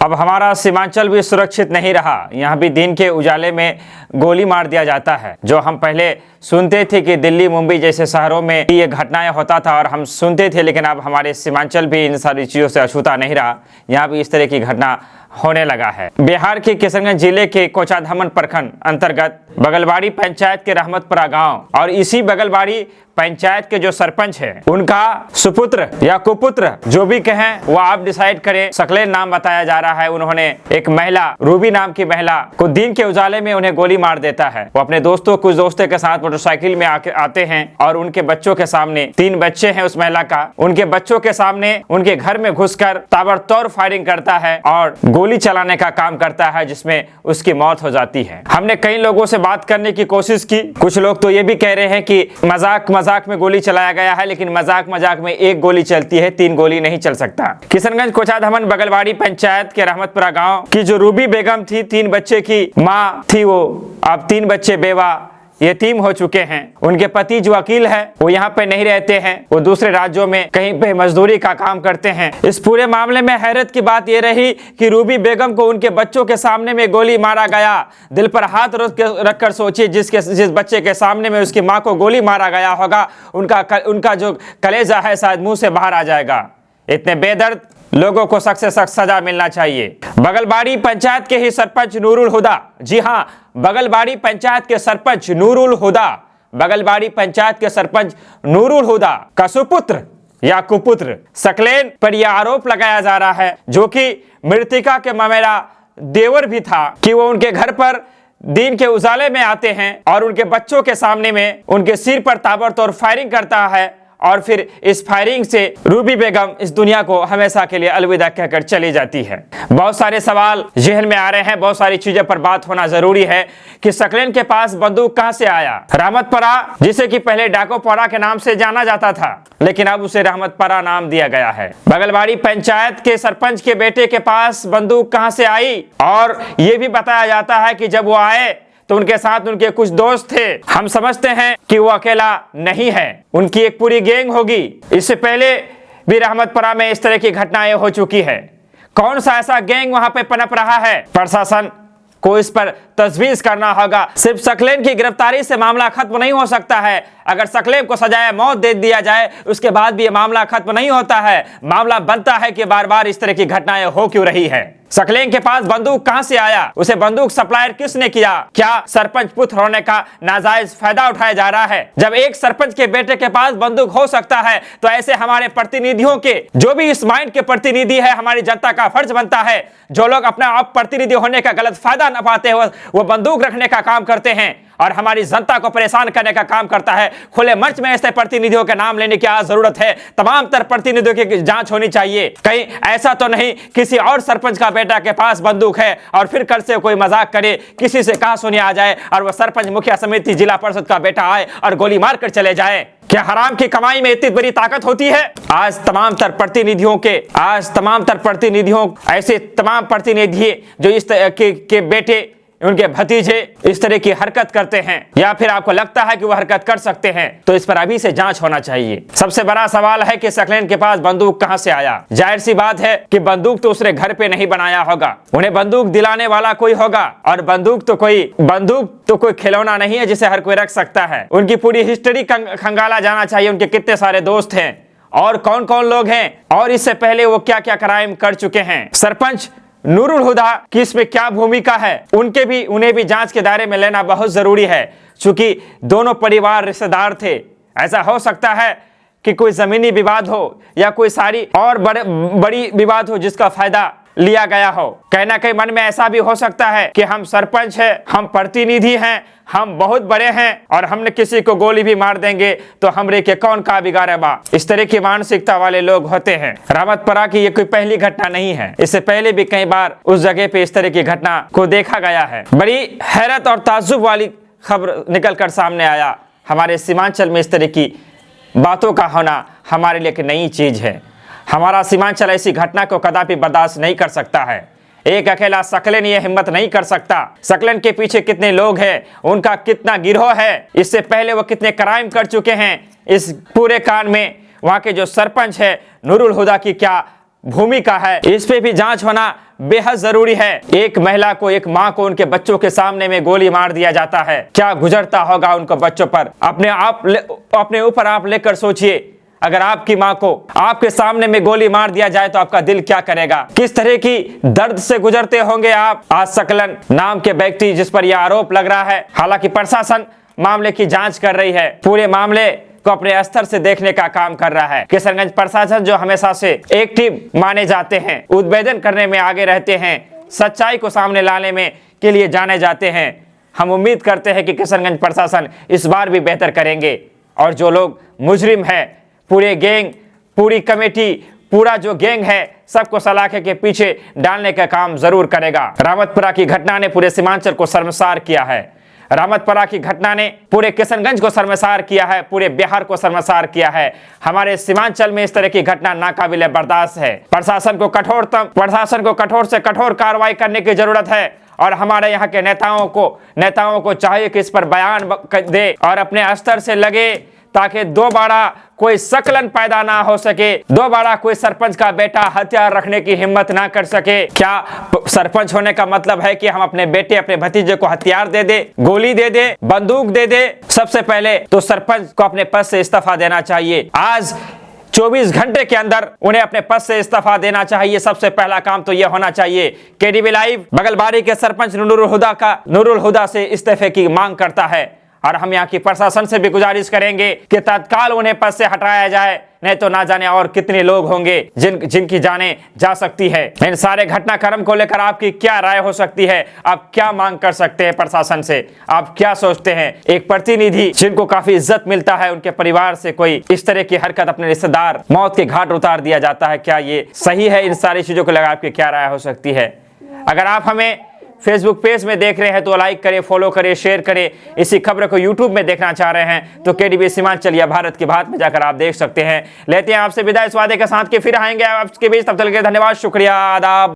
अब हमारा सीमांचल भी सुरक्षित नहीं रहा। यहाँ भी दिन के उजाले में गोली मार दिया जाता है। जो हम पहले सुनते थे कि दिल्ली मुंबई जैसे शहरों में ये घटनाएं होता था और हम सुनते थे, लेकिन अब हमारे सीमांचल भी इन सारी चीज़ों से अछूता नहीं रहा। यहाँ भी इस तरह की घटना होने लगा है। बिहार के किशनगंज जिले के कोचाधामन प्रखंड अंतर्गत बगलबाड़ी पंचायत के रहमतपुरा गांव और इसी बगलबाड़ी पंचायत के जो सरपंच है उनका सुपुत्र या कुपुत्र जो भी कहें वो आप डिसाइड करें, सकलेन नाम बताया जा रहा है। उन्होंने एक महिला, रूबी नाम की महिला को दिन के उजाले में उन्हें गोली मार देता है। वो अपने कुछ दोस्तों के साथ मोटरसाइकिल में आते हैं और उनके बच्चों के सामने, 3 बच्चे हैं उस महिला का, उनके बच्चों के सामने उनके घर में घुसकर ताबड़तोड़ फायरिंग करता है और गोली चलाने का काम करता है, जिसमें उसकी मौत हो जाती है। हमने कई लोगों से बात करने की कोशिश की। कुछ लोग तो ये भी कह रहे हैं कि मजाक में गोली चलाया गया है, लेकिन मजाक में एक गोली चलती है, 3 गोली नहीं चल सकता। किशनगंज कोचाधामन बगलबाड़ी पंचायत के रहमतपुरा गांव की जो रूबी बेगम थी, 3 बच्चे की माँ थी, वो अब 3 बच्चे बेवा यतीम हो चुके हैं। उनके पति जो वकील है वो यहाँ पे नहीं रहते हैं, वो दूसरे राज्यों में कहीं पे मजदूरी का काम करते हैं। इस पूरे मामले में हैरत की बात ये रही कि रूबी बेगम को उनके बच्चों के सामने में गोली मारा गया। दिल पर हाथ रखकर सोचिए, जिस बच्चे के सामने में उसकी माँ को गोली मारा गया होगा, उनका जो कलेजा है शायद मुंह से बाहर आ जाएगा। इतने बेदर्द लोगों को सख्त से सख्त सजा मिलना चाहिए। बगलबाड़ी पंचायत के ही सरपंच नूरुल हुदा, जी हाँ, बगलबाड़ी पंचायत के सरपंच नूरुल हुदा, बगलबाड़ी पंचायत के सरपंच नूरुल हुदा का सुपुत्र या कुपुत्र सकलेन पर यह आरोप लगाया जा रहा है, जो कि मृतका के ममेरा देवर भी था, कि वो उनके घर पर दिन के उजाले में आते हैं और उनके बच्चों के सामने में उनके सिर पर ताबड़तोड़ फायरिंग करता है और फिर इस फायरिंग से रूबी बेगम इस दुनिया को हमेशा के लिए अलविदा कहकर चली जाती है। बहुत सारे सवाल जहन में आ रहे हैं, बहुत सारी चीजों पर बात होना जरूरी है कि सकलेन के पास बंदूक कहां से आया। रहमतपुरा, जिसे कि पहले डाकोपाड़ा के नाम से जाना जाता था, लेकिन अब उसे रहमतपुरा नाम दिया गया है। बगलबाड़ी पंचायत के सरपंच के बेटे के पास बंदूक कहां से आई, और ये भी बताया जाता है कि जब वो आए तो उनके साथ उनके कुछ दोस्त थे। हम समझते हैं कि वो अकेला नहीं है, उनकी एक पूरी गैंग होगी। इससे पहले भी रहमतपुरा में इस तरह की घटनाएं हो चुकी है। कौन सा ऐसा गैंग वहां पे पनप रहा है, प्रशासन को इस पर तजवीज करना होगा। सिर्फ सकलेन की गिरफ्तारी से मामला खत्म नहीं हो सकता है। अगर सकलेन को सजाए मौत दे दिया जाए उसके बाद भी ये मामला खत्म नहीं होता है। मामला बनता है कि बार बार इस तरह की घटनाएं हो क्यों रही है। सकलेन के पास बंदूक कहां से आया, उसे बंदूक सप्लायर किसने किया, क्या सरपंच पुत्र होने का नाजायज फायदा उठाया जा रहा है। जब एक सरपंच के बेटे के पास बंदूक हो सकता है तो ऐसे हमारे प्रतिनिधियों के, जो भी इस माइंड के प्रतिनिधि है, हमारी जनता का फर्ज बनता है, जो लोग अपने आप प्रतिनिधि होने का गलत फायदा न पाते हो वो बंदूक रखने का काम करते हैं और हमारी जनता को परेशान करने का काम करता है। खुले मंच में ऐसे प्रतिनिधियों के नाम लेने की आज जरूरत है। तमाम तरह प्रतिनिधियों की जांच होनी चाहिए। कहीं ऐसा तो नहीं किसी और सरपंच का बेटा के पास बंदूक है और फिर कल से कोई मजाक करे, किसी से कहा सुनिया आ जाए और वह सरपंच, मुखिया समिति, जिला परिषद का बेटा आए और गोली मार कर चले जाए। क्या हराम की कमाई में इतनी बड़ी ताकत होती है। आज तमाम तर प्रतिनिधियों ऐसे तमाम प्रतिनिधि जो इस तरह के बेटे, उनके भतीजे इस तरह की हरकत करते हैं या फिर आपको लगता है कि वो हरकत कर सकते हैं, तो इस पर अभी से जांच होना चाहिए। सबसे बड़ा सवाल है कि सकलेन के पास बंदूक कहां से आया। जाहिर सी बात है कि बंदूक तो उसने घर पे नहीं बनाया होगा, उन्हें बंदूक दिलाने वाला कोई होगा। और बंदूक तो कोई खिलौना नहीं है जिसे हर कोई रख सकता है। उनकी पूरी हिस्ट्री खंगाला जाना चाहिए, उनके कितने सारे दोस्त हैं और कौन कौन लोग हैं और इससे पहले वो क्या क्या क्राइम कर चुके हैं। सरपंच नूरुल हुदा की इसमें क्या भूमिका है, उन्हें भी जांच के दायरे में लेना बहुत जरूरी है, क्योंकि दोनों परिवार रिश्तेदार थे। ऐसा हो सकता है कि कोई जमीनी विवाद हो या कोई सारी और बड़ी विवाद हो जिसका फायदा लिया गया हो। कहना कहीं मन में ऐसा भी हो सकता है कि हम सरपंच हैं, हम प्रतिनिधि हैं, हम बहुत बड़े हैं और हमने किसी को गोली भी मार देंगे तो हमरे के कौन का बिगाड़े बा। इस तरह की मानसिकता वाले लोग होते हैं। रहमतपुरा की ये कोई पहली घटना नहीं है, इससे पहले भी कई बार उस जगह पे इस तरह की घटना को देखा गया है। बड़ी हैरत और ताज्जुब वाली खबर निकल कर सामने आया। हमारे सीमांचल में इस तरह की बातों का होना हमारे लिए एक नई चीज है। हमारा सीमांचल ऐसी घटना को कदापि बर्दाश्त नहीं कर सकता है। एक अकेला सकलेन ये हिम्मत नहीं कर सकता। सकलेन के पीछे कितने लोग हैं, उनका कितना गिरोह है, इससे पहले वो कितने क्राइम कर चुके हैं, इस पूरे कांड में वहां के जो सरपंच है नूरुल हुदा की क्या भूमिका है, इस पे भी जांच होना बेहद जरूरी है। एक महिला को, एक माँ को उनके बच्चों के सामने में गोली मार दिया जाता है, क्या गुजरता होगा उनको बच्चों पर। अपने ऊपर आप लेकर सोचिए, अगर आपकी माँ को आपके सामने में गोली मार दिया जाए तो आपका दिल क्या करेगा, किस तरह की दर्द से गुजरते होंगे आप। आज सकलन नाम के व्यक्ति जिस पर यह आरोप लग रहा है, हालांकि प्रशासन मामले की जांच कर रही है, पूरे मामले को अपने स्तर से देखने का काम कर रहा है। किशनगंज प्रशासन जो हमेशा से एक्टिव माने जाते हैं, उद्भेदन करने में आगे रहते हैं, सच्चाई को सामने लाने में के लिए जाने जाते हैं, हम उम्मीद करते हैं कि किशनगंज प्रशासन इस बार भी बेहतर करेंगे और जो लोग मुजरिम है, पूरे गैंग, पूरी कमेटी, पूरा जो गैंग है, सबको सलाखे के पीछे डालने का काम जरूर करेगा। रामतपुरा की घटना ने पूरे सीमांचल को शर्मसार किया है। रामतपुरा की घटना ने पूरे किशनगंज को शर्मसार किया है, पूरे बिहार को शर्मसार किया है। हमारे सीमांचल में इस तरह की घटना नाकाबिले बर्दाश्त है। प्रशासन को कठोर से कठोर कार्रवाई करने की जरूरत है और हमारे यहाँ के नेताओं को चाहिए कि इस पर बयान दे और अपने स्तर से लगे, ताकि दोबारा कोई सकलन पैदा ना हो सके, दोबारा कोई सरपंच का बेटा हथियार रखने की हिम्मत ना कर सके। क्या सरपंच होने का मतलब है कि हम अपने बेटे, अपने भतीजे को हथियार दे दे, गोली दे दे, बंदूक दे दे? सबसे पहले तो सरपंच को अपने पद से इस्तीफा देना चाहिए। आज 24 घंटे के अंदर उन्हें अपने पद से इस्तीफा देना चाहिए। सबसे पहला काम तो यह होना चाहिए। केडीबी लाइव बगलबारी के सरपंच नूरुल हुदा से इस्तीफे की मांग करता है और हम यहाँ की प्रशासन से भी गुजारिश करेंगे कि तत्काल उन्हें पद से हटाया जाए, नहीं तो ना जाने और कितने लोग होंगे जिनकी जानें जा सकती है। इन सारे घटनाक्रम को लेकर आपकी क्या राय हो सकती है? आप क्या मांग कर सकते हैं प्रशासन से? आप क्या सोचते हैं? एक प्रतिनिधि जिनको काफी इज्जत मिलता है, उनके परिवार से कोई इस तरह की हरकत, अपने रिश्तेदार मौत के घाट उतार दिया जाता है, क्या ये सही है? इन सारी चीजों को लेकर आपकी क्या राय हो सकती है? अगर आप हमें फेसबुक पेज में देख रहे हैं तो लाइक करें, फॉलो करें, शेयर करें। इसी खबर को यूट्यूब में देखना चाह रहे हैं तो केडीबी सीमांचल या भारत की बात में जाकर आप देख सकते हैं। लेते हैं आपसे विदाई इस वादे के साथ कि फिर आएंगे आपके बीच। तब तक के लिए धन्यवाद, शुक्रिया, आदाब।